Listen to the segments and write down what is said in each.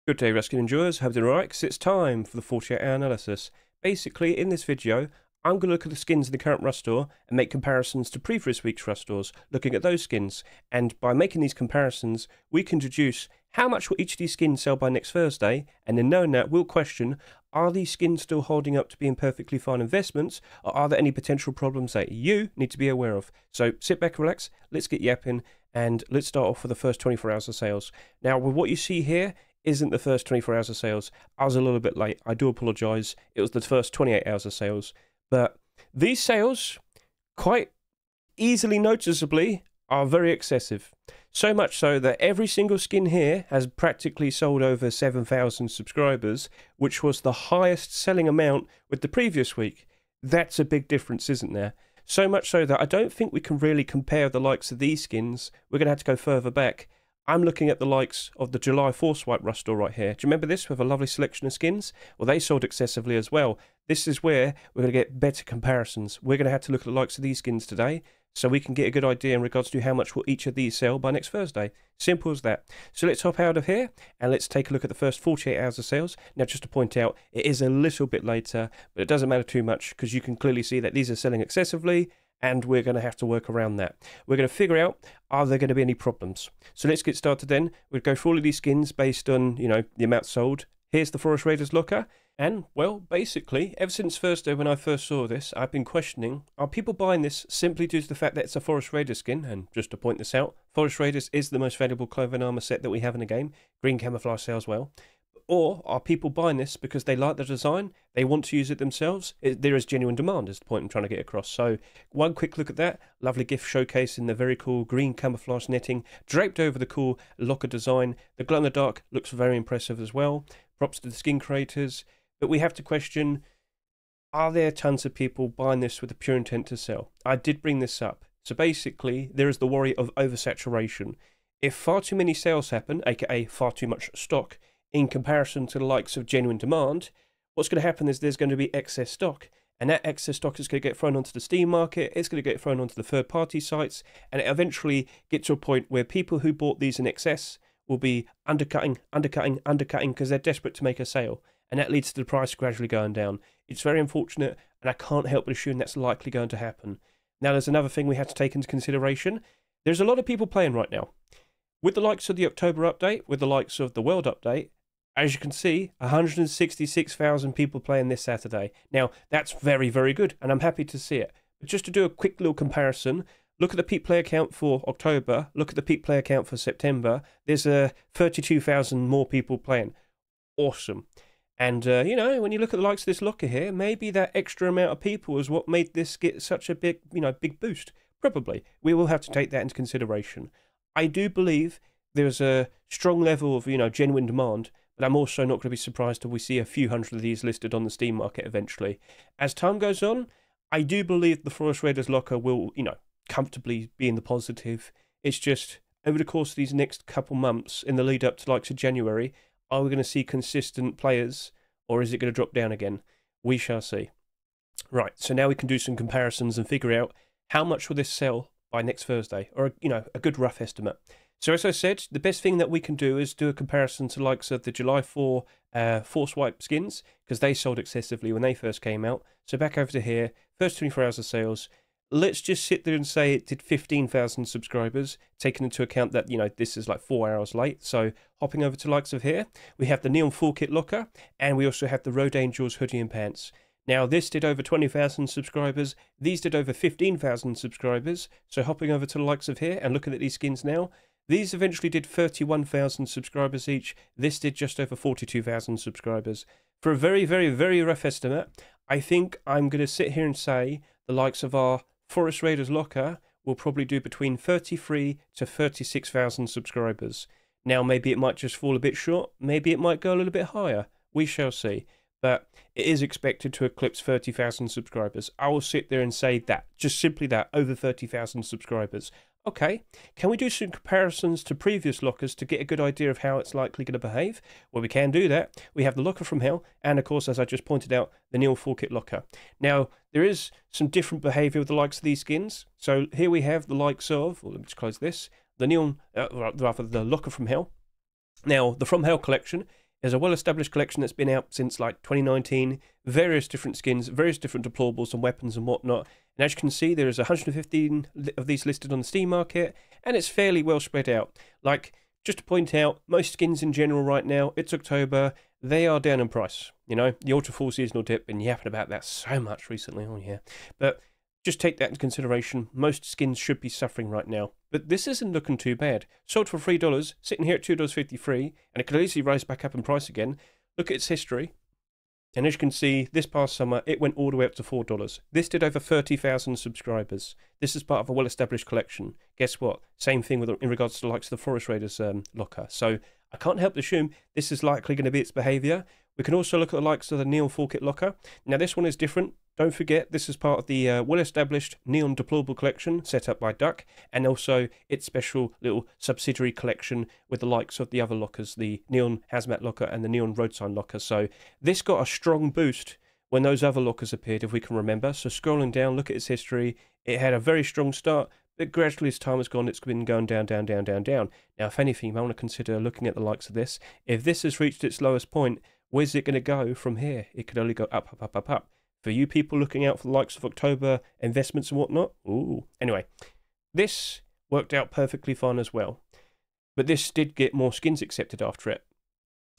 Good day, rescue enjoyers. Hope you're alright, because it's time for the 48-hour analysis. Basically, in this video, I'm going to look at the skins in the current Rust store and make comparisons to previous week's Rust stores, looking at those skins. And by making these comparisons, we can deduce how much will each of these skins sell by next Thursday, and in knowing that, we'll question, are these skins still holding up to being perfectly fine investments, or are there any potential problems that you need to be aware of? So sit back, relax, let's get yapping, and let's start off with the first 24 hours of sales. Now, with what you see here, isn't the first 24 hours of sales. I was a little bit late. I do apologise. It was the first 28 hours of sales. But these sales, quite easily noticeably, are very excessive. So much so that every single skin here has practically sold over 7,000 subscribers, which was the highest selling amount with the previous week. That's a big difference, isn't there? So much so that I don't think we can really compare the likes of these skins. We're going to have to go further back. I'm looking at the likes of the July 4 Swipe Rust store right here. Do you remember this with a lovely selection of skins? Well, they sold excessively as well. This is where we're going to get better comparisons. We're going to have to look at the likes of these skins today so we can get a good idea in regards to how much will each of these sell by next Thursday. Simple as that. So let's hop out of here and let's take a look at the first 48 hours of sales. Now, just to point out, it is a little bit later, but it doesn't matter too much because you can clearly see that these are selling excessively, and we're going to have to work around that. We're going to figure out, are there going to be any problems? So let's get started then. We'll go through all of these skins based on, the amount sold. Here's the Forest Raiders locker. And, well, basically, ever since Thursday when I first saw this, I've been questioning, are people buying this simply due to the fact that it's a Forest Raiders skin? And just to point this out, Forest Raiders is the most valuable clothing armor set that we have in the game. Green camouflage sells well. Or are people buying this because they like the design, they want to use it themselves? There is genuine demand, is the point I'm trying to get across. So one quick look at that. Lovely gift showcase in the very cool green camouflage netting, draped over the cool locker design. The glow in the dark looks very impressive as well. Props to the skin creators. But we have to question, are there tons of people buying this with the pure intent to sell? I did bring this up. So basically, there is the worry of oversaturation. If far too many sales happen, aka far too much stock, in comparison to the likes of genuine demand, what's going to happen is there's going to be excess stock. And that excess stock is going to get thrown onto the Steam market, it's going to get thrown onto the third-party sites, and it eventually get to a point where people who bought these in excess will be undercutting, because they're desperate to make a sale. And that leads to the price gradually going down. It's very unfortunate, and I can't help but assume that's likely going to happen. Now, there's another thing we have to take into consideration. There's a lot of people playing right now. With the likes of the October update, with the likes of the World update, as you can see, 166,000 people playing this Saturday. Now, that's very, very good, and I'm happy to see it. But just to do a quick little comparison, look at the peak player count for October, look at the peak player count for September. There's 32,000 more people playing. Awesome. And, when you look at the likes of this locker here, maybe that extra amount of people is what made this get such a big, big boost. Probably. We will have to take that into consideration. I do believe there's a strong level of, genuine demand, but I'm also not going to be surprised if we see a few hundred of these listed on the Steam market eventually. As time goes on, I do believe the Forest Raiders locker will, comfortably be in the positive. It's just, over the course of these next couple months, in the lead up to likes of January, are we going to see consistent players, or is it going to drop down again? We shall see. Right, so now we can do some comparisons and figure out how much will this sell by next Thursday, or, a good rough estimate. So as I said, the best thing that we can do is do a comparison to likes of the July 4 Swipe skins, because they sold excessively when they first came out. So back over to here, first 24 hours of sales. Let's just sit there and say it did 15,000 subscribers, taking into account that, this is like 4 hours late. So hopping over to likes of here, we have the Neon Full Kit locker, and we also have the Road Angels hoodie and pants. Now, this did over 20,000 subscribers. These did over 15,000 subscribers. So hopping over to the likes of here and looking at these skins now, these eventually did 31,000 subscribers each. This did just over 42,000 subscribers. For a very, very, very rough estimate, I think I'm going to sit here and say the likes of our Forest Raiders locker will probably do between 33 to 36,000 subscribers. Now, maybe it might just fall a bit short. Maybe it might go a little bit higher. We shall see. But it is expected to eclipse 30,000 subscribers. I will sit there and say that, just simply that, over 30,000 subscribers. Okay, can we do some comparisons to previous lockers to get a good idea of how it's likely going to behave? Well, we can do that. We have the locker from hell, and of course, as I just pointed out, the Neon Full Kit locker. Now, there is some different behaviour with the likes of these skins. So here we have the likes of, well, let me just close this, the Neon, rather the locker from hell. Now, the From Hell collection is a well-established collection that's been out since like 2019, various different skins, various different deplorables and weapons and whatnot. And as you can see, there is 115 of these listed on the Steam market, and it's fairly well spread out. Like, just to point out, most skins in general right now, it's October, they are down in price. You know, the Ultra Full seasonal dip, been yapping about that so much recently, oh yeah. But just take that into consideration, most skins should be suffering right now. But this isn't looking too bad. Sold for $3, sitting here at $2.53, and it could easily rise back up in price again. Look at its history. And as you can see, this past summer, it went all the way up to $4. This did over 30,000 subscribers. This is part of a well-established collection. Guess what? Same thing in regards to the likes of the Forest Raiders locker. So I can't help but assume this is likely going to be its behaviour. We can also look at the likes of the Neon Full Kit locker. Now this one is different. Don't forget, this is part of the well-established Neon Deplorable collection set up by Duck, and also its special little subsidiary collection with the likes of the other lockers, the Neon Hazmat locker and the Neon Road Sign locker. So this got a strong boost when those other lockers appeared, if we can remember. So scrolling down, look at its history. It had a very strong start, but gradually as time has gone, it's been going down, down, down, down, down. Now, if anything, you might want to consider looking at the likes of this. If this has reached its lowest point, where's it going to go from here? It could only go up, up, up, up, up. For you people looking out for the likes of October investments and whatnot, ooh. Anyway, this worked out perfectly fine as well. But this did get more skins accepted after it.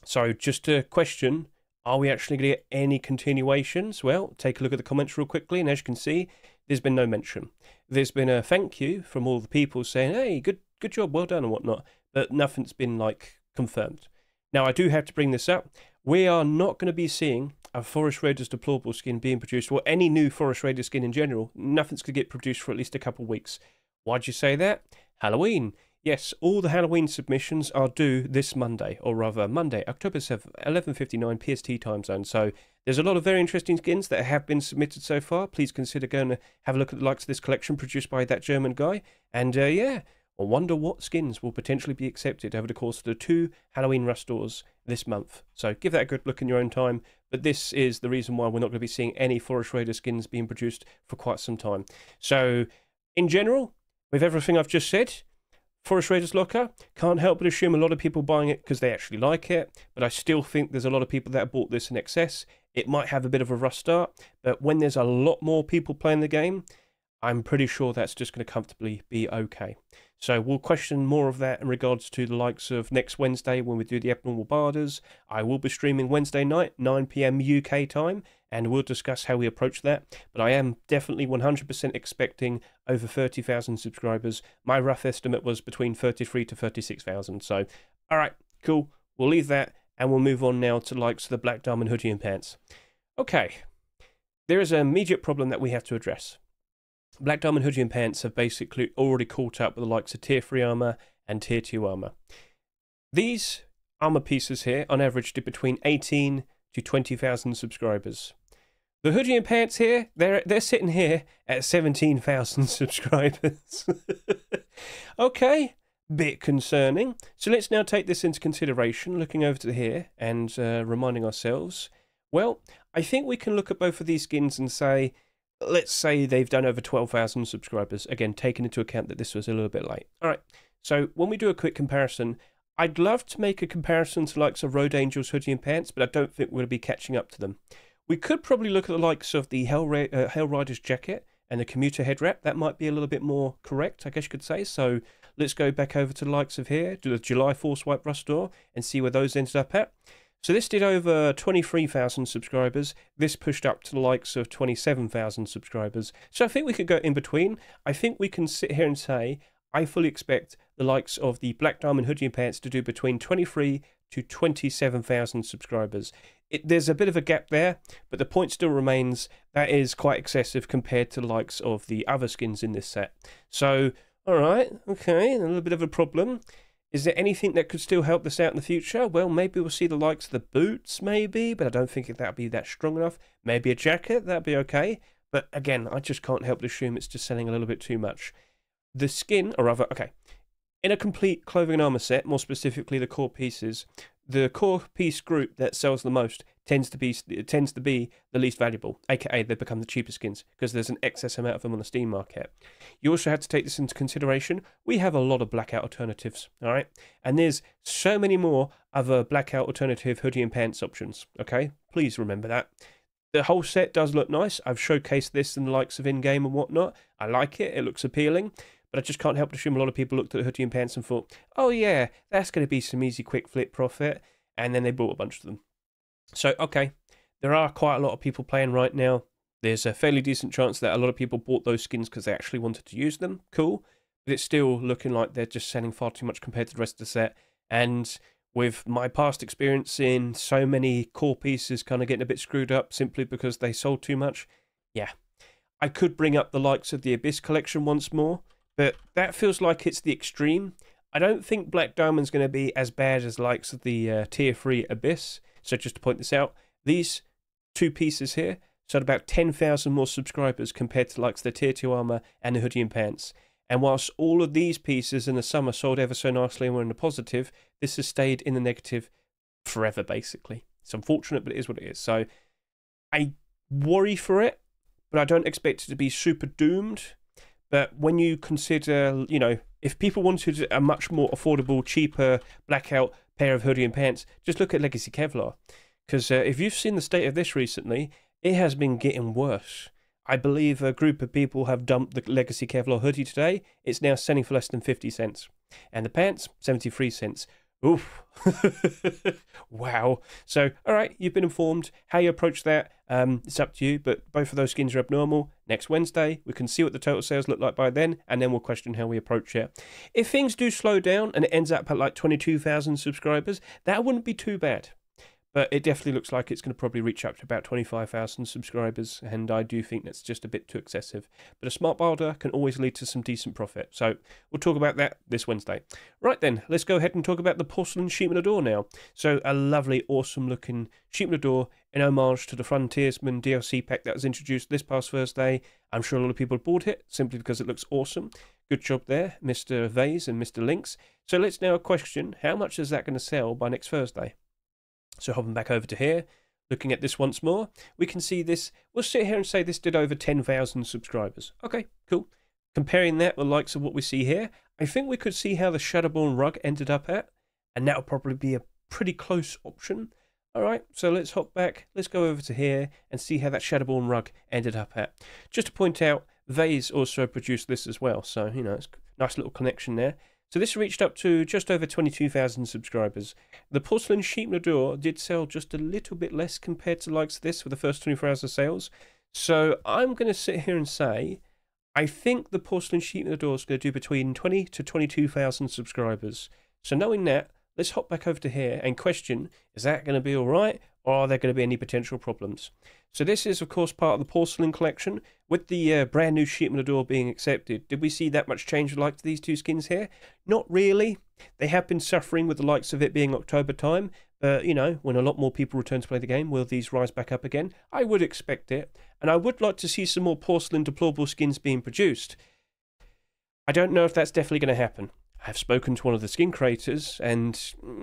So just to question, are we actually going to get any continuations? Well, take a look at the comments real quickly, and as you can see, there's been no mention. There's been a thank you from all the people saying, hey, good job, well done and whatnot, but nothing's been like confirmed. Now, I do have to bring this up. We are not going to be seeing a Forest Raiders deplorable skin being produced, or any new Forest Raider skin in general. Nothing's going to get produced for at least a couple of weeks. Why'd you say that? Halloween. Yes, all the Halloween submissions are due this Monday, or rather Monday, October 7th, 11:59 PST time zone. So there's a lot of very interesting skins that have been submitted so far. Please consider going to have a look at the likes of this collection produced by that German guy. And yeah, I wonder what skins will potentially be accepted over the course of the 2 Halloween rush doors this month. So give that a good look in your own time. But this is the reason why we're not going to be seeing any Forest Raider skins being produced for quite some time. So in general, with everything I've just said, Forest Raiders locker, can't help but assume a lot of people buying it because they actually like it, but I still think there's a lot of people that have bought this in excess. It might have a bit of a rough start, but when there's a lot more people playing the game, I'm pretty sure that's just going to comfortably be okay. So we'll question more of that in regards to the likes of next Wednesday when we do the Abnormal Barders. I will be streaming Wednesday night, 9 PM UK time, and we'll discuss how we approach that. But I am definitely 100% expecting over 30,000 subscribers. My rough estimate was between 33 to 36,000. So, all right, cool. We'll leave that, and we'll move on now to the likes of the Black Diamond Hoodie and Pants. Okay, there is an immediate problem that we have to address. Black Diamond Hoodie and Pants have basically already caught up with the likes of Tier 3 armor and Tier 2 armor. These armor pieces here, on average, did between 18 to 20,000 subscribers. The Hoodie and Pants here, they're sitting here at 17,000 subscribers. Okay, bit concerning. So let's now take this into consideration, looking over to here and reminding ourselves, well, I think we can look at both of these skins and say, let's say they've done over 12,000 subscribers, again, taking into account that this was a little bit late. All right, so when we do a quick comparison, I'd love to make a comparison to the likes of Road Angel's Hoodie and Pants, but I don't think we're going to be catching up to them. We could probably look at the likes of the Hell Rider's jacket and the Commuter head wrap. That might be a little bit more correct, I guess you could say. So let's go back over to the likes of here, do the July Force Wipe Rush Door, and see where those ended up at. So this did over 23,000 subscribers. This pushed up to the likes of 27,000 subscribers. So I think we could go in between. I think we can sit here and say, I fully expect the likes of the Black Diamond Hoodie and Pants to do between 23 to 27,000 subscribers. There's a bit of a gap there, but the point still remains that is quite excessive compared to the likes of the other skins in this set. So, all right, okay, a little bit of a problem. Is there anything that could still help this out in the future? Well, maybe we'll see the likes of the boots, maybe, but I don't think that would be that strong enough. Maybe a jacket, that'd be okay. But again, I just can't help but assume it's just selling a little bit too much. The skin, or rather, okay, in a complete clothing and armor set, more specifically the core pieces, the core piece group that sells the most it tends to be the least valuable, aka they become the cheaper skins because there's an excess amount of them on the Steam market. You also have to take this into consideration. We have a lot of blackout alternatives, all right, and there's so many more other blackout alternative hoodie and pants options. Okay, please remember that. The whole set does look nice. I've showcased this in the likes of in-game and whatnot. I like it. It looks appealing. But I just can't help but assume a lot of people looked at the hoodie and pants and thought, oh yeah, that's going to be some easy quick flip profit. And then they bought a bunch of them. So, okay, there are quite a lot of people playing right now. There's a fairly decent chance that a lot of people bought those skins because they actually wanted to use them. Cool. But it's still looking like they're just selling far too much compared to the rest of the set. And with my past experience in so many core pieces kind of getting a bit screwed up simply because they sold too much, yeah. I could bring up the likes of the Abyss collection once more, but that feels like it's the extreme. I don't think Black Diamond's going to be as bad as the likes of the Tier 3 Abyss. So just to point this out, these two pieces here sold about 10,000 more subscribers compared to the likes of the Tier 2 Armor and the Hoodie and Pants. And whilst all of these pieces in the summer sold ever so nicely and were in the positive, this has stayed in the negative forever, basically. It's unfortunate, but it is what it is. So I worry for it, but I don't expect it to be super doomed. But when you consider, you know, if people wanted a much more affordable, cheaper blackout pair of hoodie and pants, just look at Legacy Kevlar. Because if you've seen the state of this recently, it has been getting worse. I believe a group of people have dumped the Legacy Kevlar hoodie today. It's now selling for less than 50 cents. And the pants, 73 cents. Oof. Wow. So, all right, you've been informed. How you approach that, it's up to you, but both of those skins are abnormal. Next Wednesday, we can see what the total sales look like by then, and then we'll question how we approach it. If things do slow down and it ends up at like 22,000 subscribers, that wouldn't be too bad. But it definitely looks like it's going to probably reach up to about 25,000 subscribers, and I do think that's just a bit too excessive. But a smart builder can always lead to some decent profit, so we'll talk about that this Wednesday. Right then, let's go ahead and talk about the Porcelain Sheepman of Door now. So a lovely, awesome-looking Sheepman of Door in homage to the Frontiersman DLC pack that was introduced this past Thursday. I'm sure a lot of people bought it simply because it looks awesome. Good job there, Mr. Vase and Mr. Lynx. So let's now question, how much is that going to sell by next Thursday? So hopping back over to here, looking at this once more, we can see this. We'll sit here and say this did over 10,000 subscribers. Okay, cool. Comparing that with the likes of what we see here, I think we could see how the Shadowborn rug ended up at, and that will probably be a pretty close option. All right, so let's hop back. Let's go over to here and see how that Shadowborn rug ended up at. Just to point out, Vase also produced this as well, so, you know, it's a nice little connection there. So this reached up to just over 22,000 subscribers. The Porcelain Sheepman of Door did sell just a little bit less compared to likes of this for the first 24 hours of sales. So I'm going to sit here and say, I think the Porcelain Sheepman of Door is going to do between 20 to 22,000 subscribers. So knowing that, let's hop back over to here and question, is that going to be all right, or are there going to be any potential problems? So this is, of course, part of the Porcelain collection. With the brand new Sheepman of Door being accepted, did we see that much change like to these two skins here? Not really. They have been suffering with the likes of it being October time, but, you know, when a lot more people return to play the game, will these rise back up again? I would expect it, and I would like to see some more Porcelain deplorable skins being produced. I don't know if that's definitely going to happen. I've spoken to one of the skin creators, and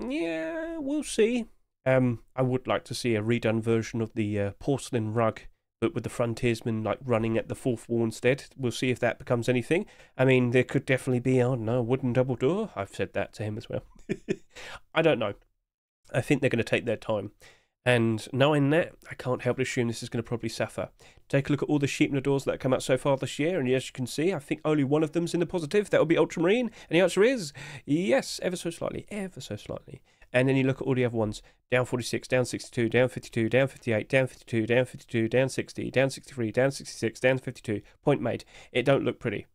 yeah, we'll see. I would like to see a redone version of the porcelain rug, but with the Frontiersman like running at the fourth wall instead. We'll see if that becomes anything. I mean, there could definitely be, I don't know, a wooden double door. I've said that to him as well. I don't know. I think they're going to take their time. And knowing that, I can't help but assume this is going to probably suffer. Take a look at all the Sheepman doors that have come out so far this year, and as you can see, I think only one of them's in the positive. That would be Ultramarine, and the answer is yes, ever so slightly, ever so slightly. And then you look at all the other ones, down 46, down 62, down 52, down 58, down 52, down 52, down 60, down 63, down 66, down 52. Point made. It don't look pretty.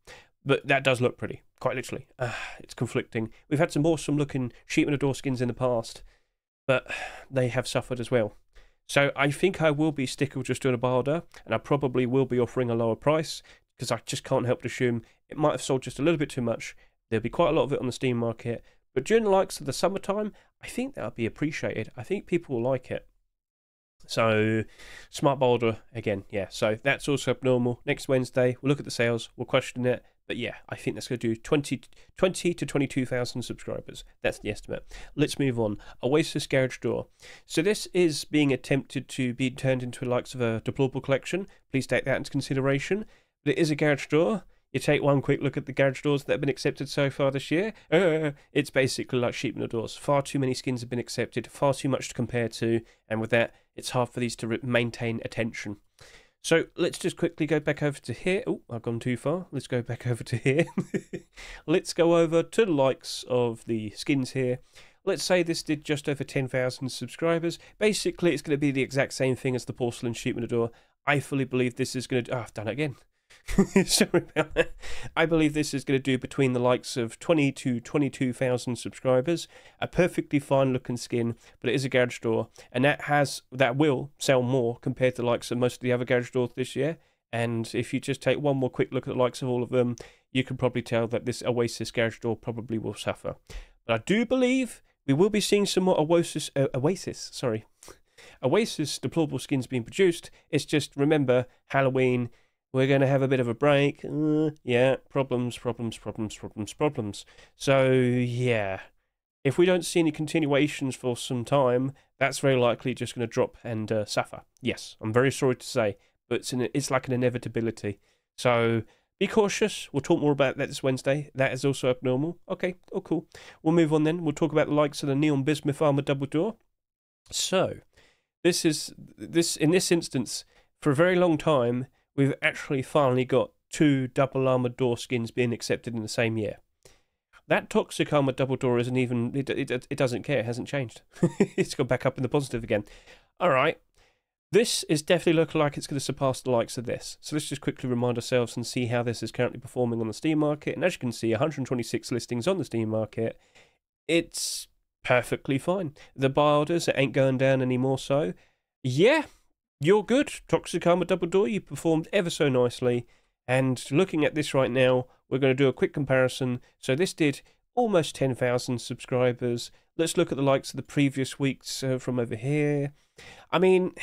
But that does look pretty, quite literally. It's conflicting. We've had some awesome looking Sheepman door skins in the past, but they have suffered as well. So I think I will be sticking just doing a barter, and I probably will be offering a lower price, because I just can't help but assume it might have sold just a little bit too much. There'll be quite a lot of it on the Steam market, but during the likes of the summertime, I think that'll be appreciated. I think people will like it. So, smart barter again, yeah. So that's also abnormal. Next Wednesday, we'll look at the sales, we'll question it. But But yeah, I think that's going to do 20 to 22,000 subscribers. That's the estimate. Let's move on. Oasis Garage Door. So this is being attempted to be turned into the likes of a deplorable collection. Please take that into consideration. But it is a garage door. You take one quick look at the garage doors that have been accepted so far this year. It's basically like sheet metal doors. Far too many skins have been accepted, far too much to compare to, and with that, it's hard for these to maintain attention. So let's just quickly go back over to here. Oh, I've gone too far. Let's go back over to here. Let's go over to the likes of the skins here. Let's say this did just over 10,000 subscribers. Basically, it's going to be the exact same thing as the porcelain sheet metal door. I fully believe this is going to... Oh, I've done it again. Sorry about that. I believe this is going to do between the likes of 20 to 22,000 subscribers. A perfectly fine looking skin, but it is a garage door, and that will sell more compared to the likes of most of the other garage doors this year. And if you just take one more quick look at the likes of all of them, you can probably tell that this Oasis garage door probably will suffer. But I do believe we will be seeing some more Oasis deplorable skins being produced. It's just, remember, Halloween. We're going to have a bit of a break. Yeah, problems. So, yeah. If we don't see any continuations for some time, that's very likely just going to drop and suffer. Yes, I'm very sorry to say, but it's like an inevitability. So, be cautious. We'll talk more about that this Wednesday. That is also abnormal. Okay, oh cool. We'll move on then. We'll talk about the likes of the Neon Bismuth Armored Double Door. So, in this instance, for a very long time, we've actually finally got 2 double armored door skins being accepted in the same year. That toxic armored double door isn't even... It doesn't care. It hasn't changed. It's gone back up in the positive again. All right. This is definitely looking like it's going to surpass the likes of this. So let's just quickly remind ourselves and see how this is currently performing on the Steam market. And as you can see, 126 listings on the Steam market. It's perfectly fine. The buy orders ain't going down anymore, so... Yeah. You're good, Toxic Armor Double Door. You performed ever so nicely. And looking at this right now, we're going to do a quick comparison. So this did almost 10,000 subscribers. Let's look at the likes of the previous weeks from over here. I mean,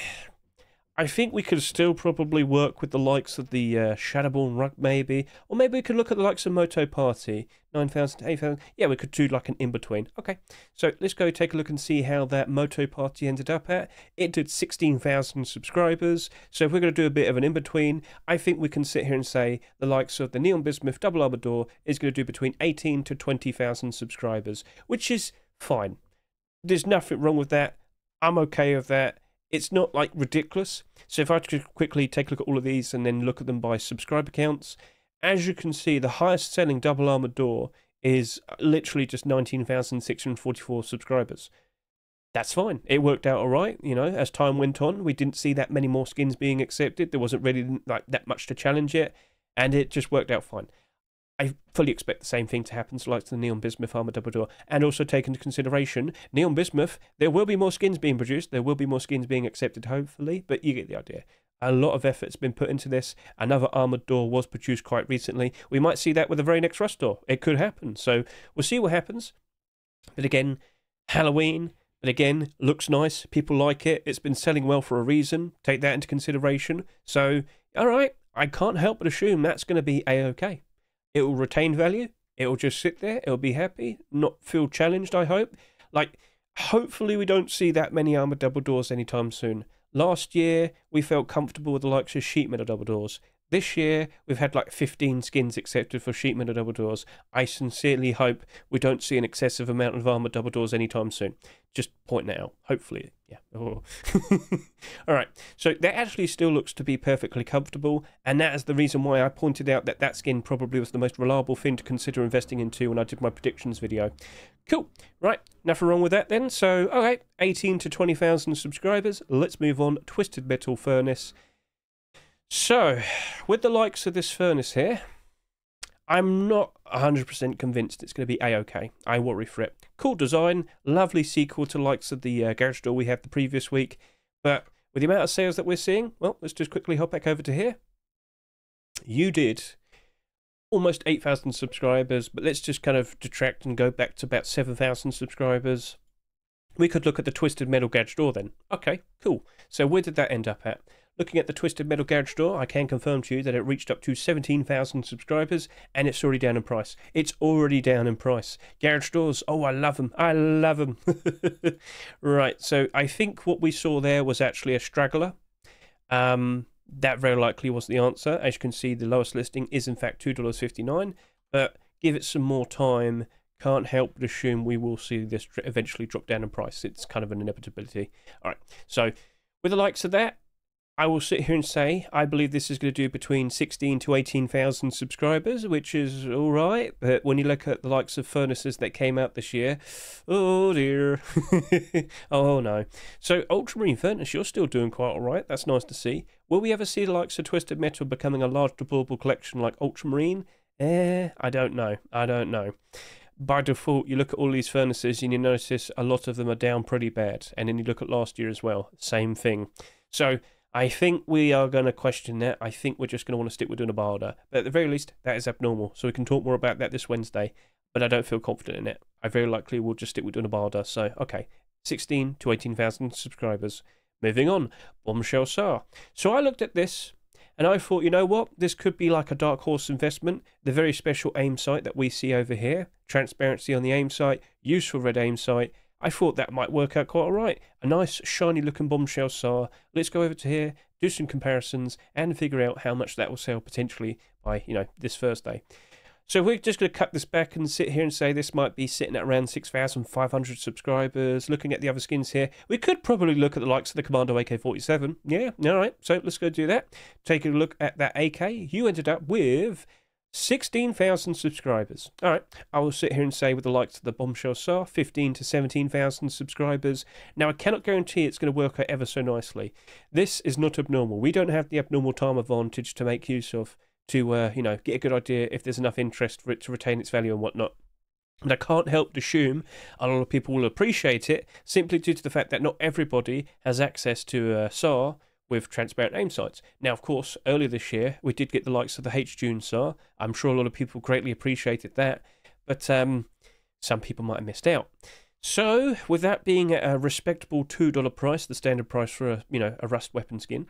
I think we could still probably work with the likes of the Shadowborn Rug, maybe. Or maybe we could look at the likes of Moto Party. 9,000 to 8,000. Yeah, we could do like an in-between. Okay, so let's go take a look and see how that Moto Party ended up at. It did 16,000 subscribers. So if we're going to do a bit of an in-between, I think we can sit here and say the likes of the Neon Bismuth Double Armored Door is going to do between 18 to 20,000 subscribers, which is fine. There's nothing wrong with that. I'm okay with that. It's not like ridiculous. So if I could quickly take a look at all of these and then look at them by subscriber counts, as you can see, the highest selling double armored door is literally just 19,644 subscribers. That's fine. It worked out all right. You know, as time went on, we didn't see that many more skins being accepted. There wasn't really like that much to challenge it, and it just worked out fine. I fully expect the same thing to happen to like the Neon Bismuth Armored Double Door. And also take into consideration, Neon Bismuth, there will be more skins being produced. There will be more skins being accepted, hopefully. But you get the idea. A lot of effort's been put into this. Another armoured door was produced quite recently. We might see that with the very next Rust door. It could happen. So we'll see what happens. But again, Halloween. But again, looks nice. People like it. It's been selling well for a reason. Take that into consideration. So, all right. I can't help but assume that's going to be A-OK. It will retain value. It will just sit there. It'll be happy. Not feel challenged, I hope. Like, hopefully we don't see that many armoured double doors anytime soon. Last year, we felt comfortable with the likes of sheet metal double doors. This year, we've had like 15 skins accepted for sheet metal double doors. I sincerely hope we don't see an excessive amount of armoured double doors anytime soon. Just pointing it out. Hopefully, yeah. Oh. Alright, so that actually still looks to be perfectly comfortable, and that is the reason why I pointed out that that skin probably was the most reliable thing to consider investing into when I did my predictions video. Cool. Right, nothing wrong with that then. So, alright, 18 to 20,000 subscribers. Let's move on. Twisted Metal Furnace. So, with the likes of this furnace here, I'm not 100% convinced it's going to be A-OK. I worry for it. Cool design, lovely sequel to the likes of the garage door we had the previous week, but with the amount of sales that we're seeing, well, let's just quickly hop back over to here. You did almost 8,000 subscribers, but let's just kind of detract and go back to about 7,000 subscribers. We could look at the Twisted Metal Garage Door then. Okay, cool. So where did that end up at? Looking at the Twisted Metal Garage Door, I can confirm to you that it reached up to 17,000 subscribers, and it's already down in price. It's already down in price. Garage doors, oh, I love them. I love them. Right, so I think what we saw there was actually a straggler. That very likely was the answer. As you can see, the lowest listing is in fact $2.59, but give it some more time. Can't help but assume we will see this eventually drop down in price. It's kind of an inevitability. All right, so with the likes of that, I will sit here and say I believe this is going to do between 16 to 18,000 subscribers, which is all right. But when you look at the likes of furnaces that came out this year, oh dear, oh no. So Ultramarine Furnace, you're still doing quite all right. That's nice to see. Will we ever see the likes of Twisted Metal becoming a large deployable collection like Ultramarine? I don't know. I don't know. By default, you look at all these furnaces and you notice a lot of them are down pretty bad. And then you look at last year as well, same thing. So I think we are going to question that. I think we're just going to want to stick with doing a barter. But at the very least, that is abnormal. So we can talk more about that this Wednesday. But I don't feel confident in it. I very likely will just stick with doing a barter. So, okay, 16 to 18,000 subscribers. Moving on, Bombshell SAR. So I looked at this and I thought, you know what? This could be like a dark horse investment. The very special aim sight that we see over here. Transparency on the aim sight. Useful red aim sight. I thought that might work out quite all right. A nice shiny looking Bombshell SAR. Let's go over to here, do some comparisons, and figure out how much that will sell potentially by, this Thursday. So we're just going to cut this back and sit here and say this might be sitting at around 6,500 subscribers. Looking at the other skins here, we could probably look at the likes of the Commando AK-47. Yeah, all right. So let's go do that. Take a look at that AK. You ended up with 16,000 subscribers. All right, I will sit here and say with the likes of the Bombshell SAR, 15 to 17,000 subscribers. Now, I cannot guarantee it's going to work out ever so nicely. This is not abnormal. We don't have the abnormal time advantage to make use of to, get a good idea if there's enough interest for it to retain its value and whatnot. And I can't help but assume a lot of people will appreciate it simply due to the fact that not everybody has access to SAR with transparent aim sights. Now, of course, earlier this year, we did get the likes of the Hedge SAR. I'm sure a lot of people greatly appreciated that, but some people might have missed out. So, with that being a respectable $2 price, the standard price for a rust weapon skin,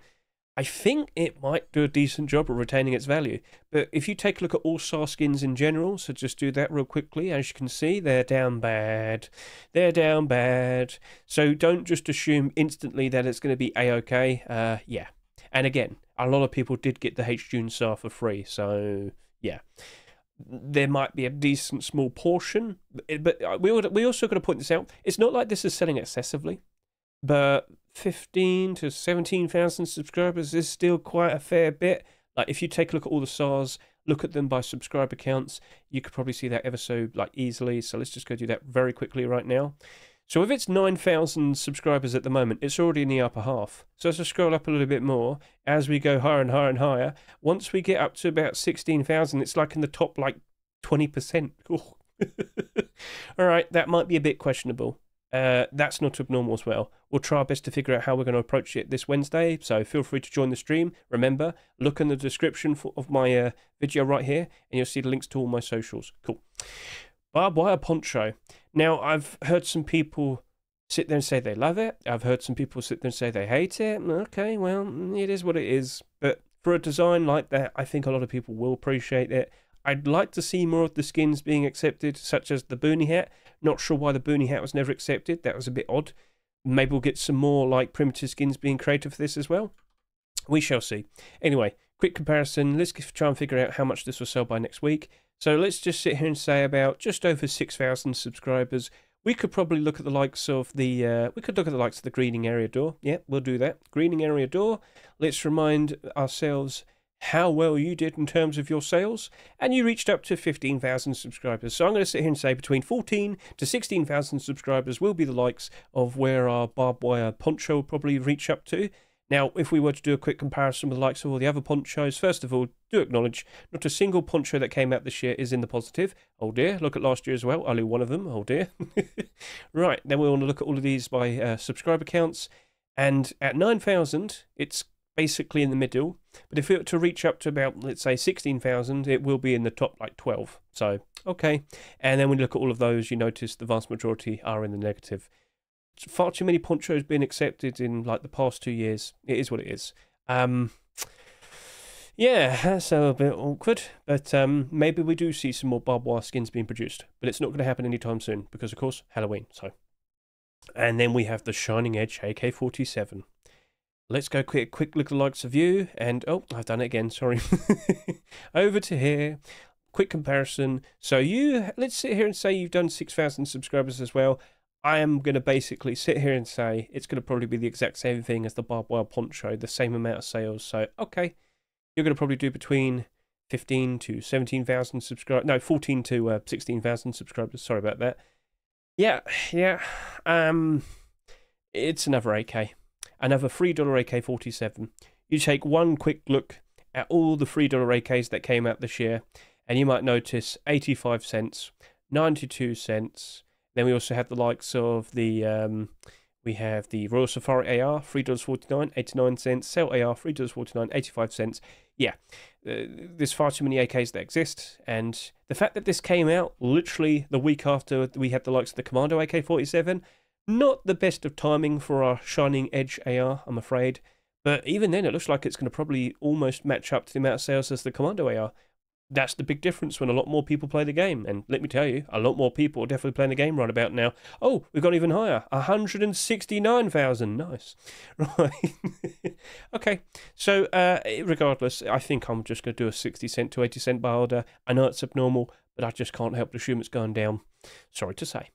I think it might do a decent job of retaining its value. But if you take a look at all SAR skins in general, so just do that real quickly, as you can see, they're down bad. They're down bad. So don't just assume instantly that it's going to be A-OK. Yeah. And again, a lot of people did get the Hedge SAR for free, so yeah. There might be a decent small portion, but we also got to point this out. It's not like this is selling excessively, but 15 to 17,000 subscribers is still quite a fair bit. Like if you take a look at all the SARs, look at them by subscriber counts, you could probably see that ever so easily. So let's just go do that very quickly right now. So if it's 9,000 subscribers at the moment, it's already in the upper half. So let's just scroll up a little bit more as we go higher and higher and higher. Once we get up to about 16,000, it's like in the top 20%. All right, that might be a bit questionable. That's not abnormal as well. We'll try our best to figure out how we're going to approach it this Wednesday, so feel free to join the stream. Remember, look in the description of my video right here, and you'll see the links to all my socials. Cool. Barbed Wire Poncho. Now, I've heard some people sit there and say they love it. I've heard some people sit there and say they hate it. Okay, well, it is what it is. But for a design like that, I think a lot of people will appreciate it. I'd like to see more of the skins being accepted, such as the Boonie Hat. Not sure why the Boonie Hat was never accepted. That was a bit odd. Maybe we'll get some more primitive skins being created for this as well. We shall see. Anyway, quick comparison. Let's try and figure out how much this will sell by next week. So let's just sit here and say about just over 6,000 subscribers. We could probably look at the likes of the greening area door. Yeah, we'll do that. Greening area door. Let's remind ourselves how well you did in terms of your sales, and you reached up to 15,000 subscribers. So I'm going to sit here and say between 14 to 16,000 subscribers will be the likes of where our Barbed Wire Poncho will probably reach up to. Now, if we were to do a quick comparison with the likes of all the other ponchos, first of all, do acknowledge not a single poncho that came out this year is in the positive. Oh dear, look at last year as well, only one of them, oh dear. Right, then we want to look at all of these by subscriber counts, and at 9,000, it's basically in the middle, but if it were to reach up to about, let's say, 16,000, it will be in the top 12. So, okay. And then when you look at all of those, you notice the vast majority are in the negative. Far too many ponchos being accepted in the past 2 years. It is what it is. Yeah, that's a little bit awkward, but maybe we do see some more barbed wire skins being produced, but it's not going to happen anytime soon because, of course, Halloween. So, and then we have the Shining Edge AK-47. Let's go quick look at the likes of you, and oh, I've done it again. Sorry. Over to here. Quick comparison. So let's sit here and say you've done 6,000 subscribers as well. I am going to basically sit here and say it's going to probably be the exact same thing as the Barbed Wire Poncho, the same amount of sales. So, okay. You're going to probably do between 15 to 17,000 subscribers. No, 14 to 16,000 subscribers. Sorry about that. Yeah. It's another AK. Another $3 AK-47. You take one quick look at all the $3 AKs that came out this year, and you might notice 85 cents, 92 cents. Then we also have the likes of the... we have the Royal Safari AR, $3.49, 89 cents. Cell AR, $3.49, 85 cents. Yeah, there's far too many AKs that exist. And the fact that this came out literally the week after we had the likes of the Commando AK-47, not the best of timing for our Shining Edge AR, I'm afraid. But even then, it looks like it's going to probably almost match up to the amount of sales as the Commando AR. That's the big difference when a lot more people play the game. And let me tell you, a lot more people are definitely playing the game right about now. Oh, we've gone even higher. 169,000. Nice. Right. Okay. So, regardless, I think I'm just going to do a 60 cent to 80 cent buy order. I know it's abnormal, but I just can't help but assume it's going down. Sorry to say.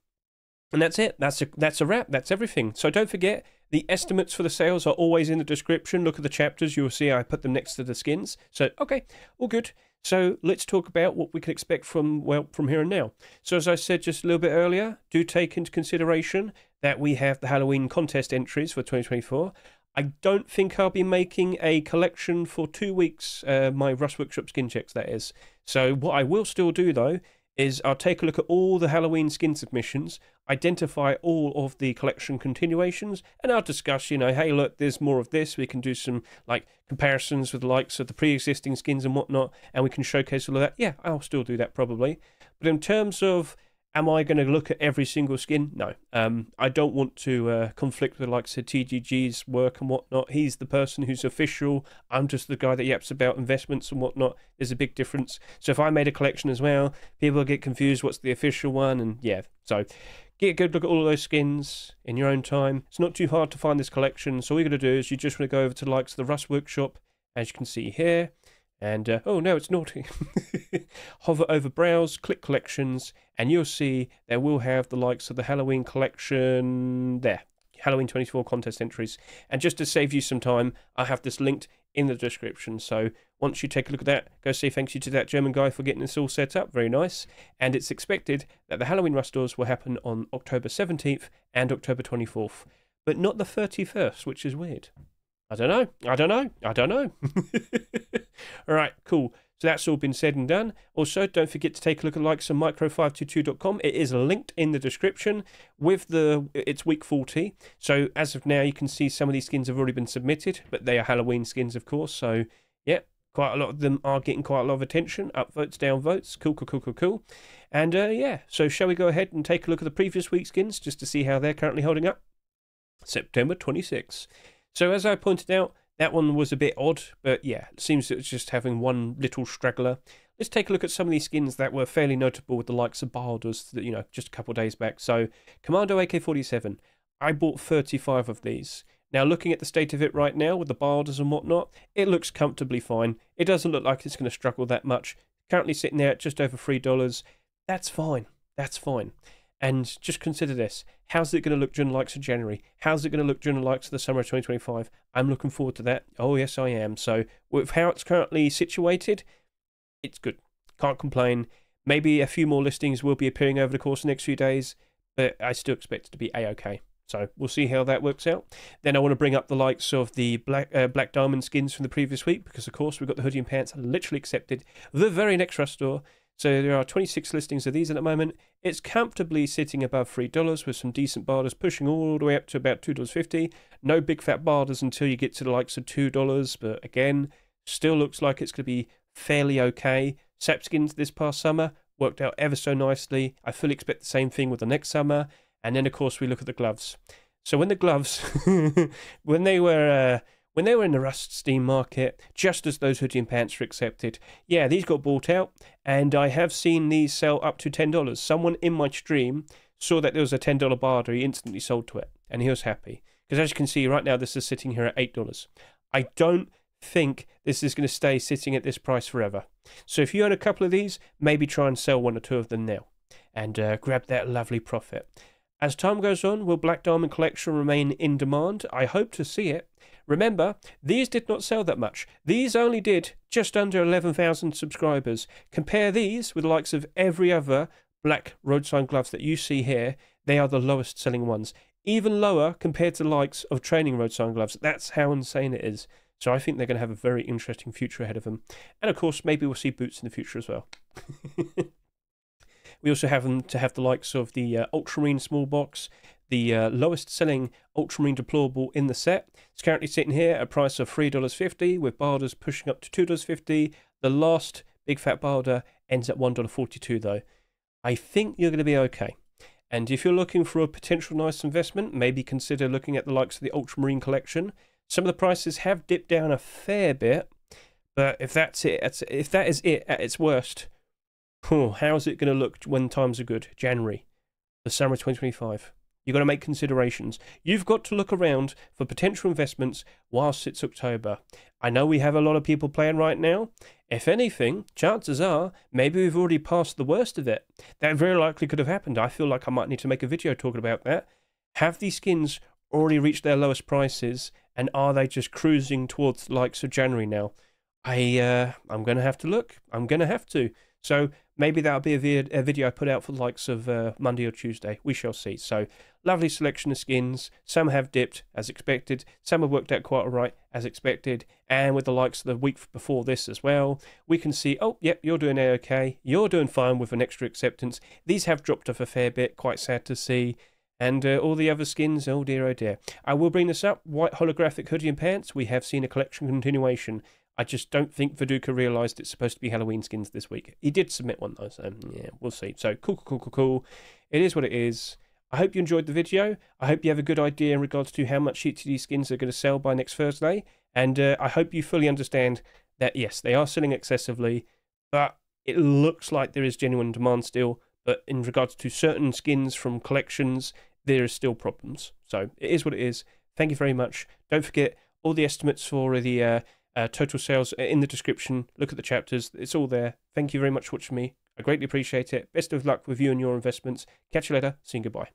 And that's it. That's a wrap. That's everything. So don't forget, the estimates for the sales are always in the description. Look at the chapters. You'll see I put them next to the skins. So, okay, all good. So let's talk about what we can expect from here and now. So as I said just a little bit earlier, do take into consideration that we have the Halloween contest entries for 2024. I don't think I'll be making a collection for 2 weeks, my Rust Workshop skin checks, that is. So what I will still do, though, is I'll take a look at all the Halloween skin submissions, identify all of the collection continuations, and I'll discuss, you know, hey, look, there's more of this. We can do some, like, comparisons with the likes of the pre-existing skins and whatnot, and we can showcase all of that. Yeah, I'll still do that probably. But in terms of, am I going to look at every single skin? No. I don't want to conflict with, like, TGG's work and whatnot. He's the person who's official. I'm just the guy that yaps about investments and whatnot. There's a big difference. So if I made a collection as well, people get confused what's the official one, and yeah. So get a good look at all of those skins in your own time. It's not too hard to find this collection. So all you're going to do is you just want to go over to the likes of the Rust Workshop, as you can see here. And, oh no, it's naughty. Hover over Browse, click Collections, and you'll see that we'll have the likes of the Halloween collection there. Halloween 24 contest entries. And just to save you some time, I have this linked in the description. So once you take a look at that, go say thank you to that German guy for getting this all set up. Very nice. And it's expected that the Halloween Rust doors will happen on October 17th and October 24th. But not the 31st, which is weird. I don't know. All right, cool. So that's all been said and done. Also, don't forget to take a look at the likes of micro522.com. It is linked in the description with it's week 40. So as of now, you can see some of these skins have already been submitted, but they are Halloween skins, of course. So yeah, quite a lot of them are getting quite a lot of attention. Up votes, down votes. Cool. And yeah, so shall we go ahead and take a look at the previous week's skins just to see how they're currently holding up? September 26th. So as I pointed out, that one was a bit odd, but yeah, it seems it's just having one little straggler. Let's take a look at some of these skins that were fairly notable with the likes of Baldur's, you know, just a couple of days back. So, Commando AK-47, I bought 35 of these. Now, looking at the state of it right now with the Baldur's and whatnot, it looks comfortably fine. It doesn't look like it's going to struggle that much. Currently sitting there at just over $3. That's fine. That's fine. And just consider this. How's it going to look during the likes of January? How's it going to look during the likes of the summer of 2025? I'm looking forward to that. Oh, yes, I am. So with how it's currently situated, it's good. Can't complain. Maybe a few more listings will be appearing over the course of the next few days, but I still expect it to be A-OK. So we'll see how that works out. Then I want to bring up the likes of the Black Diamond skins from the previous week, because, of course, we've got the hoodie and pants literally accepted the very next Rust store. So there are 26 listings of these at the moment. It's comfortably sitting above $3 with some decent barders pushing all the way up to about $2.50. No big fat barders until you get to the likes of $2, but again, still looks like it's going to be fairly okay. Sap skins this past summer worked out ever so nicely. I fully expect the same thing with the next summer. And then, of course, we look at the gloves. So when the gloves, when they were when they were in the Rust Steam market, just as those hoodie and pants were accepted, yeah, these got bought out, and I have seen these sell up to $10. Someone in my stream saw that there was a $10 barter, he instantly sold to it, and he was happy. Because as you can see, right now this is sitting here at $8. I don't think this is going to stay sitting at this price forever. So if you own a couple of these, maybe try and sell 1 or 2 of them now, and grab that lovely profit. As time goes on, will Black Diamond Collection remain in demand? I hope to see it. Remember, these did not sell that much. These only did just under 11,000 subscribers. Compare these with the likes of every other black road sign gloves that you see here. They are the lowest selling ones. Even lower compared to the likes of training road sign gloves. That's how insane it is. So I think they're going to have a very interesting future ahead of them. And of course, maybe we'll see boots in the future as well. We also have them to have the likes of the Ultramarine small box, the lowest selling Ultramarine deplorable in the set. It's currently sitting here at a price of $3.50, with barders pushing up to $2.50. The last big fat barder ends at $1.42 though. I think you're going to be okay. And if you're looking for a potential nice investment, maybe consider looking at the likes of the Ultramarine collection. Some of the prices have dipped down a fair bit, but if that is it at its worst, how's it going to look when times are good? January, the summer of 2025. You've got to make considerations. You've got to look around for potential investments whilst it's October. I know we have a lot of people playing right now. If anything, chances are maybe we've already passed the worst of it. That very likely could have happened. I feel like I might need to make a video talking about that. Have these skins already reached their lowest prices, and are they just cruising towards the likes of January now? I'm going to have to look. I'm going to have to. So maybe that'll be a video I put out for the likes of Monday or Tuesday. We shall see. So lovely selection of skins. Some have dipped as expected. Some have worked out quite all right as expected. And with the likes of the week before this as well, we can see, oh, yep, you're doing okay. You're doing fine with an extra acceptance. These have dropped off a fair bit. Quite sad to see. And all the other skins, oh dear, oh dear. I will bring this up. White holographic hoodie and pants. We have seen a collection continuation. I just don't think Viduka realised it's supposed to be Halloween skins this week. He did submit one though, so yeah, we'll see. So cool. It is what it is. I hope you enjoyed the video. I hope you have a good idea in regards to how much ETD skins are going to sell by next Thursday. And I hope you fully understand that, yes, they are selling excessively, but it looks like there is genuine demand still. But in regards to certain skins from collections, there is still problems. So it is what it is. Thank you very much. Don't forget all the estimates for the total sales in the description. Look at the chapters. It's all there. Thank you very much for watching me. I greatly appreciate it. Best of luck with you and your investments. Catch you later. See you. Goodbye.